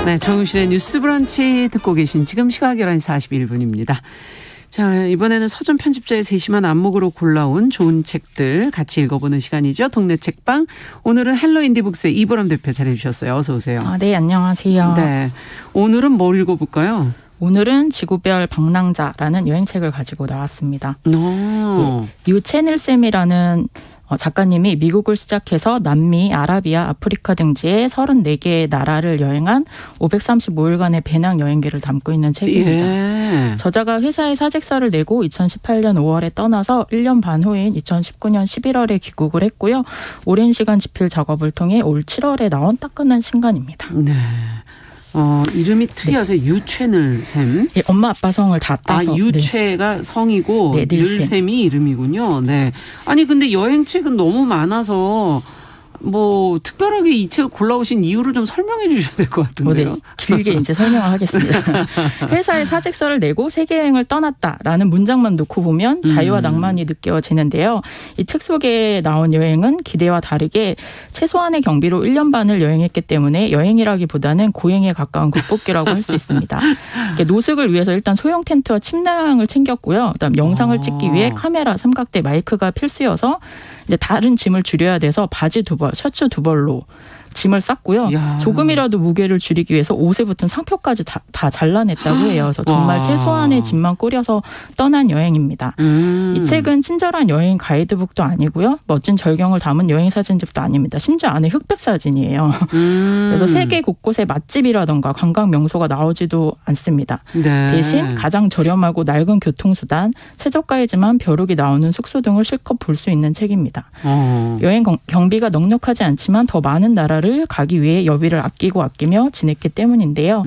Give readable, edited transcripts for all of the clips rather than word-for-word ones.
네, 정우실의 뉴스 브런치 듣고 계신 지금 시각 11시 41분입니다. 자, 이번에는 서점 편집자의 세심한 안목으로 골라온 좋은 책들 같이 읽어보는 시간이죠. 동네 책방. 오늘은 헬로 인디북스의 이보람 대표 자리해 주셨어요. 어서 오세요. 네, 안녕하세요. 네, 오늘은 뭘 읽어볼까요? 오늘은 지구별 방랑자라는 여행책을 가지고 나왔습니다. 유채닐쌤이라는 작가님이 미국을 시작해서 남미, 아라비아, 아프리카 등지의 34개의 나라를 여행한 535일간의 배낭 여행기를 담고 있는 책입니다. 예. 저자가 회사에 사직서를 내고 2018년 5월에 떠나서 1년 반 후인 2019년 11월에 귀국을 했고요. 오랜 시간 집필 작업을 통해 올 7월에 나온 따끈한 신간입니다. 네. 이름이 특이하세요. 네. 유채늘 샘. 예, 엄마 아빠 성을 다 따서. 유채가 네. 성이고 네, 늘샘이 이름이군요. 네. 아니 근데 여행책은 너무 많아서 뭐 특별하게 이 책을 골라오신 이유를 좀 설명해 주셔야 될 것 같은데요. 네, 길게 이제 설명을 하겠습니다. 회사에 사직서를 내고 세계 여행을 떠났다라는 문장만 놓고 보면 자유와 낭만이 느껴지는데요. 이 책 속에 나온 여행은 기대와 다르게 최소한의 경비로 1년 반을 여행했기 때문에 여행이라기보다는 고행에 가까운 극복기라고 할 수 있습니다. 노숙을 위해서 일단 소형 텐트와 침낭을 챙겼고요. 그다음 영상을 찍기 위해 카메라, 삼각대, 마이크가 필수여서 이제 다른 짐을 줄여야 돼서 바지 2벌, 셔츠 2벌로 짐을 쌌고요. 야. 조금이라도 무게를 줄이기 위해서 옷에 붙은 상표까지 다 잘라냈다고 해요. 그래서 정말 최소한의 짐만 꾸려서 떠난 여행입니다. 이 책은 친절한 여행 가이드북도 아니고요. 멋진 절경을 담은 여행 사진집도 아닙니다. 심지어 안에 흑백 사진이에요. 그래서 세계 곳곳의 맛집이라던가 관광 명소가 나오지도 않습니다. 네. 대신 가장 저렴하고 낡은 교통수단, 최저가이지만 벼룩이 나오는 숙소 등을 실컷 볼 수 있는 책입니다. 여행 경비가 넉넉하지 않지만 더 많은 나라를 가기 위해 여비를 아끼며 지냈기 때문인데요.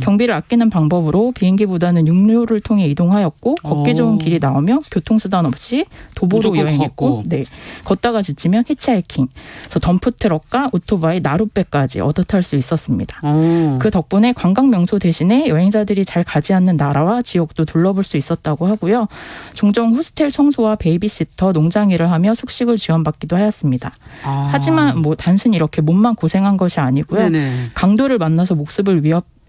경비를 아끼는 방법으로 비행기보다는 육로를 통해 이동하였고 걷기 좋은 길이 나오며 교통수단 없이 도보로 여행했고 네, 걷다가 지치면 히치하이킹, 그래서 덤프트럭과 오토바이, 나룻배까지 얻어 탈 수 있었습니다. 그 덕분에 관광 명소 대신에 여행자들이 잘 가지 않는 나라와 지역도 둘러볼 수 있었다고 하고요. 종종 호스텔 청소와 베이비시터, 농장 일을 하며 숙식을 지원받기도 하였습니다. 하지만 뭐 단순히 이렇게 몸만 고생한 것이 아니고요. 네네. 강도를 만나서 목숨을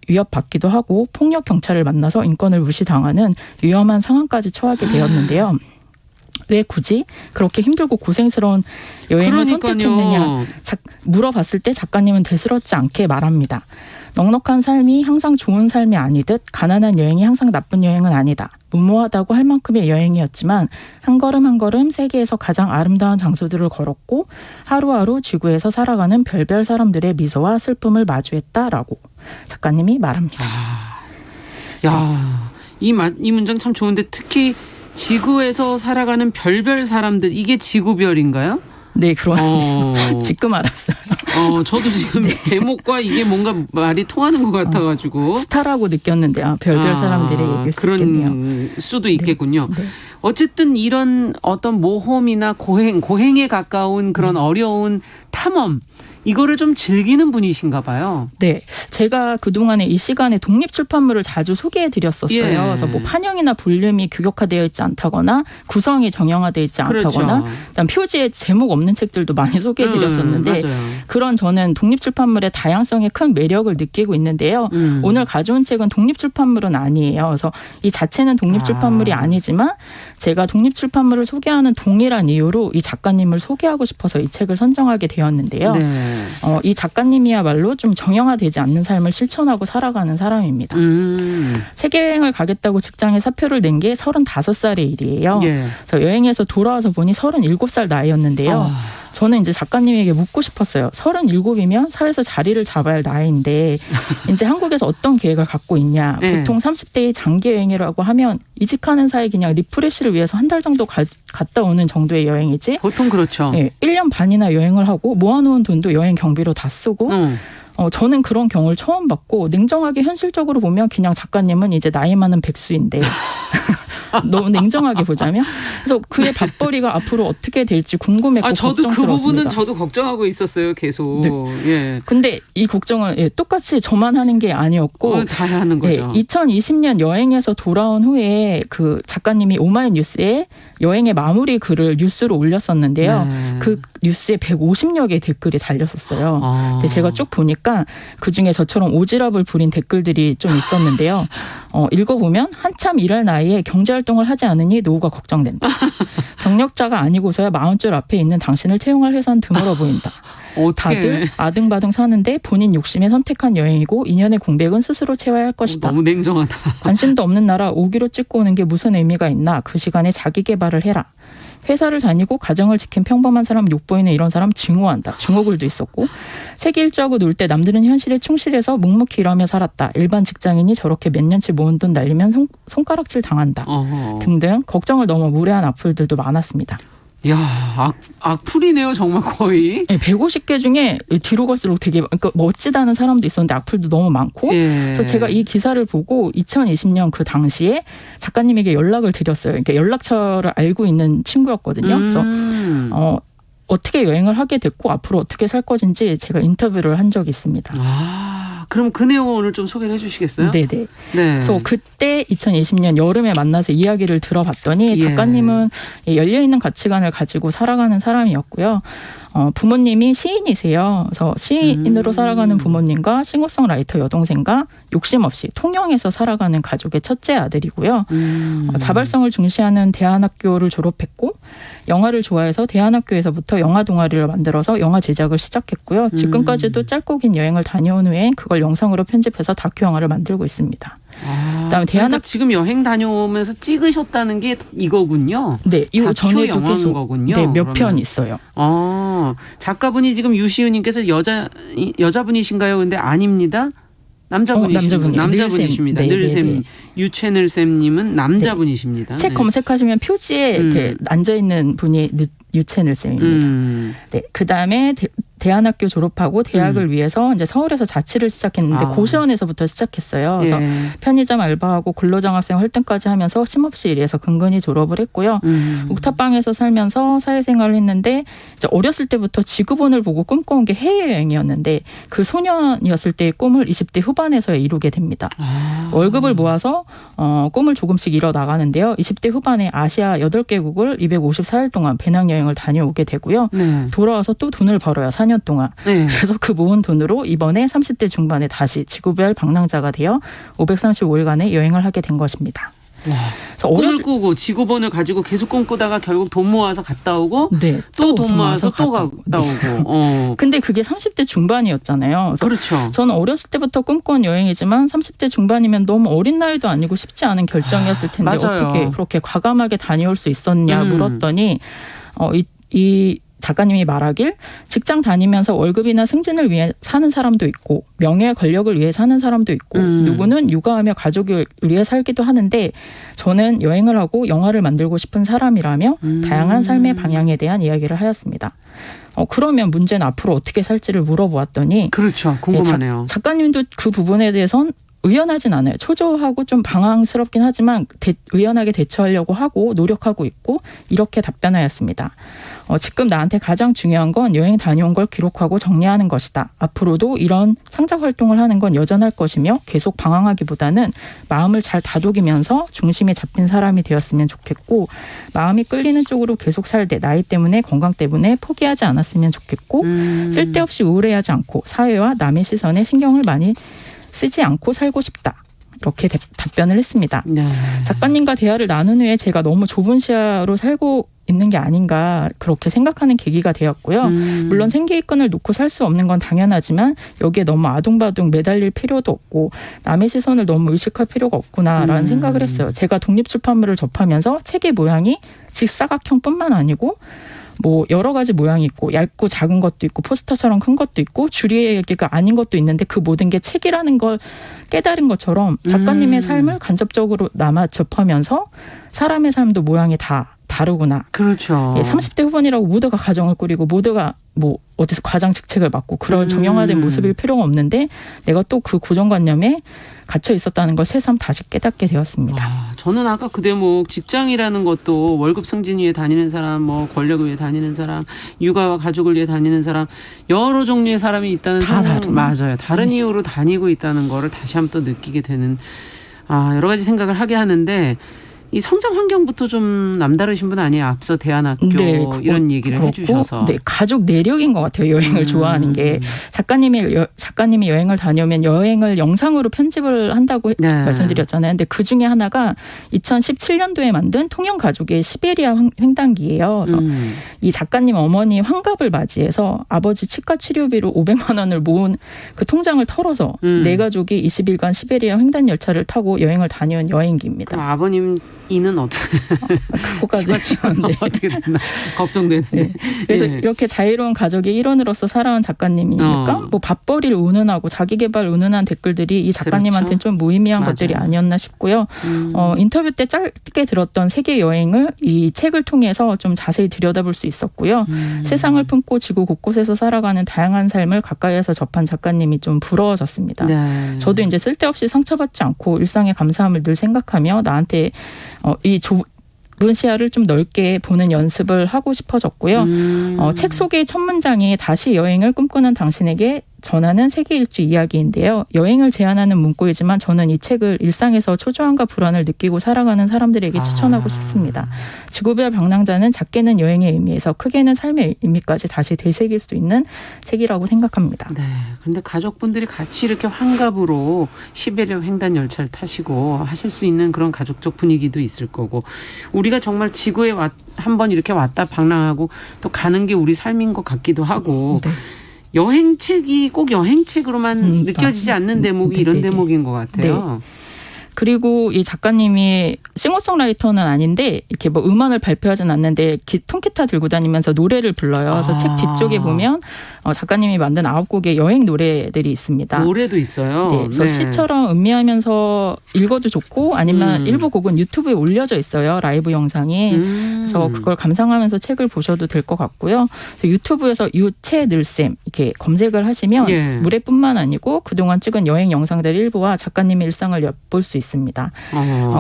위협받기도 하고 폭력 경찰을 만나서 인권을 무시당하는 위험한 상황까지 처하게 되었는데요. 왜 굳이 그렇게 힘들고 고생스러운 여행을 선택했느냐 물어봤을 때 작가님은 대수롭지 않게 말합니다. 넉넉한 삶이 항상 좋은 삶이 아니듯 가난한 여행이 항상 나쁜 여행은 아니다. 무모하다고 할 만큼의 여행이었지만 한 걸음 한 걸음 세계에서 가장 아름다운 장소들을 걸었고 하루하루 지구에서 살아가는 별별 사람들의 미소와 슬픔을 마주했다라고 작가님이 말합니다. 야, 이 문장 참 좋은데 특히 지구에서 살아가는 별별 사람들, 이게 지구별인가요? 네, 그러네요. 지금 알았어요. 저도 지금 네. 제목과 이게 뭔가 말이 통하는 것 같아가지고 스타라고 느꼈는데 별별 사람들의 얘기일 수 있겠네요. 그런 수도 있겠군요. 네. 어쨌든 이런 어떤 모험이나 고행에 가까운 그런 어려운 탐험, 이거를 좀 즐기는 분이신가 봐요. 네. 제가 그동안에 이 시간에 독립출판물을 자주 소개해드렸었어요. 예. 그래서 뭐 판형이나 볼륨이 규격화되어 있지 않다거나 구성이 정형화되어 있지 않다거나 그렇죠. 그다음 표지에 제목 없는 책들도 많이 소개해드렸었는데 그런 저는 독립출판물의 다양성에 큰 매력을 느끼고 있는데요. 오늘 가져온 책은 독립출판물은 아니에요. 그래서 이 자체는 독립출판물이 아니지만 제가 독립출판물을 소개하는 동일한 이유로 이 작가님을 소개하고 싶어서 이 책을 선정하게 되었는데요. 네. 이 작가님이야말로 좀 정형화되지 않는 삶을 실천하고 살아가는 사람입니다. 세계여행을 가겠다고 직장에 사표를 낸 게 35살의 일이에요. 예. 그래서 여행에서 돌아와서 보니 37살 나이였는데요. 저는 이제 작가님에게 묻고 싶었어요. 37이면 사회에서 자리를 잡아야 할 나이인데 이제 한국에서 어떤 계획을 갖고 있냐. 보통 30대의 장기 여행이라고 하면 이직하는 사이 그냥 리프레시를 위해서 한 달 정도 갔다 오는 정도의 여행이지. 보통 그렇죠. 네, 1년 반이나 여행을 하고 모아놓은 돈도 여행 경비로 다 쓰고 저는 그런 경우를 처음 봤고 냉정하게 현실적으로 보면 그냥 작가님은 이제 나이 많은 백수인데 너무 냉정하게 보자면 그래서 그의 밥벌이가 앞으로 어떻게 될지 궁금했고 저도 걱정스러웠습니다. 그 부분은 저도 걱정하고 있었어요. 계속. 네. 예. 근데 이 걱정은 똑같이 저만 하는 게 아니었고 다 하는 거죠. 2020년 여행에서 돌아온 후에 그 작가님이 오마이뉴스에 여행의 마무리 글을 뉴스로 올렸었는데요. 네. 그 뉴스에 150여 개의 댓글이 달렸었어요. 근데 제가 쭉 보니까 보니까 그중에 저처럼 오지랖을 부린 댓글들이 좀 있었는데요. 읽어보면 한참 일할 나이에 경제활동을 하지 않으니 노후가 걱정된다. 경력자가 아니고서야 40줄 앞에 있는 당신을 채용할 회사는 드물어 보인다. 다들 아등바등 사는데 본인 욕심에 선택한 여행이고 인연의 공백은 스스로 채워야 할 것이다. 너무 냉정하다. 관심도 없는 나라 5기로 찍고 오는 게 무슨 의미가 있나. 그 시간에 자기 개발을 해라. 회사를 다니고 가정을 지킨 평범한 사람 욕보이는 이런 사람 증오한다. 증오글도 있었고 세계 일주하고 놀 때 남들은 현실에 충실해서 묵묵히 일하며 살았다. 일반 직장인이 저렇게 몇 년치 모은 돈 날리면 손가락질 당한다. 등등 걱정을 넘어 무례한 악플들도 많았습니다. 야, 악플이네요, 정말 거의. 네, 150개 중에 뒤로 갈수록 되게 그러니까 멋지다는 사람도 있었는데 악플도 너무 많고. 그래서 제가 이 기사를 보고 2020년 그 당시에 작가님에게 연락을 드렸어요. 그러니까 연락처를 알고 있는 친구였거든요. 그래서 어떻게 여행을 하게 됐고 앞으로 어떻게 살 것인지 제가 인터뷰를 한 적이 있습니다. 그럼 그 내용을 오늘 좀 소개를 해주시겠어요? 네네. 네. 그래서 그때 2020년 여름에 만나서 이야기를 들어봤더니 작가님은 열려있는 가치관을 가지고 살아가는 사람이었고요. 부모님이 시인이세요. 그래서 시인으로 살아가는 부모님과 싱어송라이터 여동생과 욕심 없이 통영에서 살아가는 가족의 첫째 아들이고요. 자발성을 중시하는 대안학교를 졸업했고 영화를 좋아해서 대안학교에서부터 영화 동아리를 만들어서 영화 제작을 시작했고요. 지금까지도 짧고 긴 여행을 다녀온 후에 그걸 영상으로 편집해서 다큐 영화를 만들고 있습니다. 그다음에 그러니까 지금 여행 다녀오면서 찍으셨다는 게 이거군요. 네, 이거 전에도 계속 거군요. 네, 몇 편 있어요. 작가분이 지금 유시은님께서 여자분이신가요? 근데 아닙니다. 남자분이십니다. 네, 늘샘 유채늘샘님은 남자분이십니다. 책 검색하시면 표지에 이렇게 앉아 있는 분이 유채늘샘입니다. 네, 그 다음에 대안학교 졸업하고 대학을 위해서 이제 서울에서 자취를 시작했는데 고시원에서부터 시작했어요. 그래서 편의점 알바하고 근로장학생 활동까지 하면서 쉼없이 일해서 근근히 졸업을 했고요. 옥탑방에서 살면서 사회생활을 했는데 이제 어렸을 때부터 지구본을 보고 꿈꿔온 게 해외여행이었는데 그 소년이었을 때의 꿈을 20대 후반에서 이루게 됩니다. 월급을 모아서 꿈을 조금씩 이뤄 나가는데요. 20대 후반에 아시아 8개국을 254일 동안 배낭여행을 다녀오게 되고요. 돌아와서 또 돈을 벌어요. 4년 동안. 그래서 그 모은 돈으로 이번에 30대 중반에 다시 지구별 방랑자가 되어 535일간의 여행을 하게 된 것입니다. 꿈을 꾸고 지구본을 가지고 계속 꿈꾸다가 결국 돈 모아서 갔다 오고 또 돈 모아서 또 갔다 오고. 근데 그게 30대 중반이었잖아요. 그렇죠. 저는 어렸을 때부터 꿈꿔온 여행이지만 30대 중반이면 너무 어린 나이도 아니고 쉽지 않은 결정이었을 텐데 어떻게 그렇게 과감하게 다녀올 수 있었냐 물었더니 이 작가님이 말하길 직장 다니면서 월급이나 승진을 위해 사는 사람도 있고 명예와 권력을 위해 사는 사람도 있고 누구는 육아하며 가족을 위해 살기도 하는데 저는 여행을 하고 영화를 만들고 싶은 사람이라며 다양한 삶의 방향에 대한 이야기를 하였습니다. 그러면 문제는 앞으로 어떻게 살지를 물어보았더니 그렇죠. 궁금하네요. 작가님도 그 부분에 대해서는 의연하진 않아요. 초조하고 좀 방황스럽긴 하지만 의연하게 대처하려고 하고 노력하고 있고 이렇게 답변하였습니다. 지금 나한테 가장 중요한 건 여행 다녀온 걸 기록하고 정리하는 것이다. 앞으로도 이런 창작 활동을 하는 건 여전할 것이며 계속 방황하기보다는 마음을 잘 다독이면서 중심에 잡힌 사람이 되었으면 좋겠고 마음이 끌리는 쪽으로 계속 살되 나이 때문에 건강 때문에 포기하지 않았으면 좋겠고 쓸데없이 우울해하지 않고 사회와 남의 시선에 신경을 많이 쓰지 않고 살고 싶다. 이렇게 답변을 했습니다. 작가님과 대화를 나눈 후에 제가 너무 좁은 시야로 살고 있는 게 아닌가 그렇게 생각하는 계기가 되었고요. 물론 생계일권을 놓고 살 수 없는 건 당연하지만 여기에 너무 아둥바둥 매달릴 필요도 없고 남의 시선을 너무 의식할 필요가 없구나라는 생각을 했어요. 제가 독립출판물을 접하면서 책의 모양이 직사각형뿐만 아니고 뭐 여러 가지 모양이 있고 얇고 작은 것도 있고 포스터처럼 큰 것도 있고 줄이기가 아닌 것도 있는데 그 모든 게 책이라는 걸 깨달은 것처럼 작가님의 삶을 간접적으로 남아 접하면서 사람의 삶도 모양이 다 다르구나. 그렇죠. 30대 후반이라고 모두가 가정을 꾸리고 모두가 뭐 어디서 과장 직책을 맡고 그런 정형화된 모습일 필요가 없는데 내가 또 그 고정관념에 갇혀 있었다는 걸 새삼 다시 깨닫게 되었습니다. 저는 아까 그 대목 직장이라는 것도 월급 승진 위해 다니는 사람, 뭐 권력을 위해 다니는 사람, 육아와 가족을 위해 다니는 사람 여러 종류의 사람이 있다는 다 다른 맞아요. 다른 이유로 다니고 있다는 거를 다시 한번 또 느끼게 되는 여러 가지 생각을 하게 하는데 이 성장 환경부터 좀 남다르신 분 아니에요? 앞서 대안학교 네, 이런 얘기를 그렇고, 해주셔서. 네, 가족 내력인 것 같아요. 여행을 좋아하는 게. 작가님이 여행을 다녀오면 여행을 영상으로 편집을 한다고 네. 말씀드렸잖아요. 근데 그 중에 하나가 2017년도에 만든 통영가족의 시베리아 횡단기예요. 그래서 이 작가님 어머니 환갑을 맞이해서 아버지 치과 치료비로 500만 원을 모은 그 통장을 털어서 네 가족이 20일간 시베리아 횡단 열차를 타고 여행을 다녀온 여행기입니다. 그럼 아버님 이는 어떻게? 그거까지 네. 어떻게 됐나 걱정되는데. 네. 그래서 예. 이렇게 자유로운 가족의 일원으로서 살아온 작가님이니까 뭐 밥벌이를 운운하고 자기개발 운운한 댓글들이 이 작가님한테는 그렇죠. 좀 무의미한 맞아요. 것들이 아니었나 싶고요. 인터뷰 때 짧게 들었던 세계 여행을 이 책을 통해서 좀 자세히 들여다볼 수 있었고요. 세상을 품고 지구 곳곳에서 살아가는 다양한 삶을 가까이에서 접한 작가님이 좀 부러워졌습니다. 네. 저도 이제 쓸데없이 상처받지 않고 일상의 감사함을 늘 생각하며 나한테 이 좁은 시야를 좀 넓게 보는 연습을 하고 싶어졌고요. 책 속의 첫 문장이 다시 여행을 꿈꾸는 당신에게 전하는 세계 일주 이야기인데요. 여행을 제안하는 문구이지만 저는 이 책을 일상에서 초조함과 불안을 느끼고 살아가는 사람들에게 추천하고 싶습니다. 지구별 방랑자는 작게는 여행의 의미에서 크게는 삶의 의미까지 다시 되새길 수 있는 책이라고 생각합니다. 네. 그런데 가족분들이 같이 이렇게 환갑으로 시베리아 횡단 열차를 타시고 하실 수 있는 그런 가족적 분위기도 있을 거고 우리가 정말 지구에 한번 이렇게 왔다 방랑하고 또 가는 게 우리 삶인 것 같기도 하고 네. 여행책이 꼭 여행책으로만 느껴지지 않는 대목이 이런 대목인 것 같아요. 네. 그리고 이 작가님이 싱어송라이터는 아닌데 이렇게 뭐 음원을 발표하진 않는데 통기타 들고 다니면서 노래를 불러요. 그래서 책 뒤쪽에 보면 작가님이 만든 9곡의 여행 노래들이 있습니다. 노래도 있어요. 네, 그래서 네. 시처럼 음미하면서 읽어도 좋고 아니면 일부 곡은 유튜브에 올려져 있어요. 라이브 영상이. 그래서 그걸 감상하면서 책을 보셔도 될 것 같고요. 그래서 유튜브에서 유채늘쌤 이렇게 검색을 하시면 예. 무례뿐만 아니고 그동안 찍은 여행 영상들 일부와 작가님의 일상을 엿볼 수 있습니다.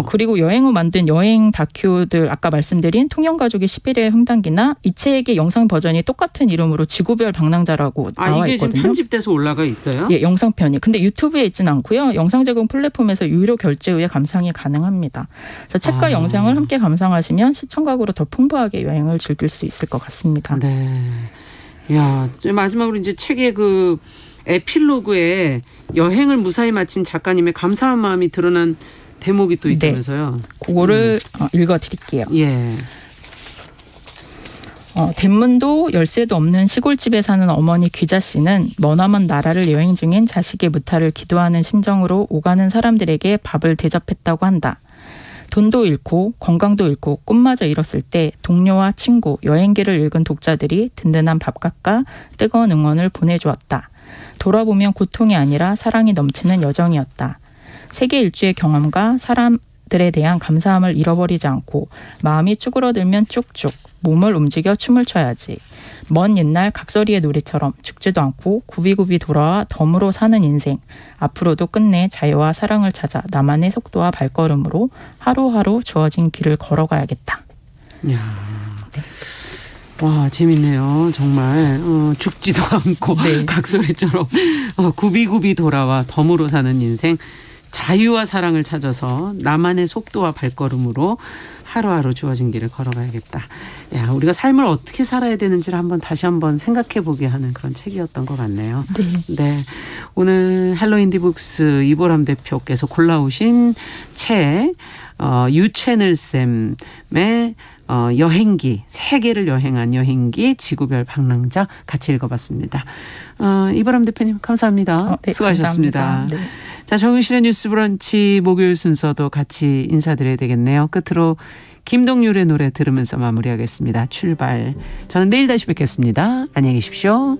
그리고 여행 후 만든 여행 다큐들 아까 말씀드린 통영가족의 시베리아 횡단기나 이 책의 영상 버전이 똑같은 이름으로 지구별 방랑자라고 나와 이게 있거든요. 지금 편집돼서 올라가 있어요? 예, 영상편이. 근데 유튜브에 있지는 않고요. 영상 제공 플랫폼에서 유료 결제 후에 감상이 가능합니다. 그래서 책과 영상을 함께 감상하시면 시청각으로 더 풍부하게 여행을 즐길 수 있을 것 같습니다. 네. 야, 마지막으로 이제 책의 그 에필로그에 여행을 무사히 마친 작가님의 감사한 마음이 드러난 대목이 또 있다면서요. 그거를 읽어드릴게요. 예. 대문도 열쇠도 없는 시골집에 사는 어머니 귀자 씨는 머나먼 나라를 여행 중인 자식의 무탈을 기도하는 심정으로 오가는 사람들에게 밥을 대접했다고 한다. 돈도 잃고 건강도 잃고 꿈마저 잃었을 때 동료와 친구, 여행기를 읽은 독자들이 든든한 밥값과 뜨거운 응원을 보내주었다. 돌아보면 고통이 아니라 사랑이 넘치는 여정이었다. 세계 일주의 경험과 사람들에 대한 감사함을 잃어버리지 않고 마음이 쭈그러들면 쭉쭉 몸을 움직여 춤을 춰야지. 먼 옛날 각설이의 노래처럼 죽지도 않고 굽이굽이 돌아와 덤으로 사는 인생. 앞으로도 끝내 자유와 사랑을 찾아 나만의 속도와 발걸음으로 하루하루 주어진 길을 걸어가야겠다. 야. 와, 재밌네요. 정말 죽지도 않고 네. 각설이처럼 굽이굽이 돌아와 덤으로 사는 인생. 자유와 사랑을 찾아서 나만의 속도와 발걸음으로 하루하루 주어진 길을 걸어가야겠다. 야, 우리가 삶을 어떻게 살아야 되는지를 다시 한번 생각해 보게 하는 그런 책이었던 것 같네요. 네. 네. 오늘 헬로 인디북스 이보람 대표께서 골라오신 책 유채늘쌤의 여행기, 세계를 여행한 여행기 지구별 방랑자 같이 읽어봤습니다. 이보람 대표님 감사합니다. 네, 수고하셨습니다. 감사합니다. 네. 자, 정의실의 뉴스 브런치 목요일 순서도 같이 인사드려야 되겠네요. 끝으로 김동률의 노래 들으면서 마무리하겠습니다. 출발. 저는 내일 다시 뵙겠습니다. 안녕히 계십시오.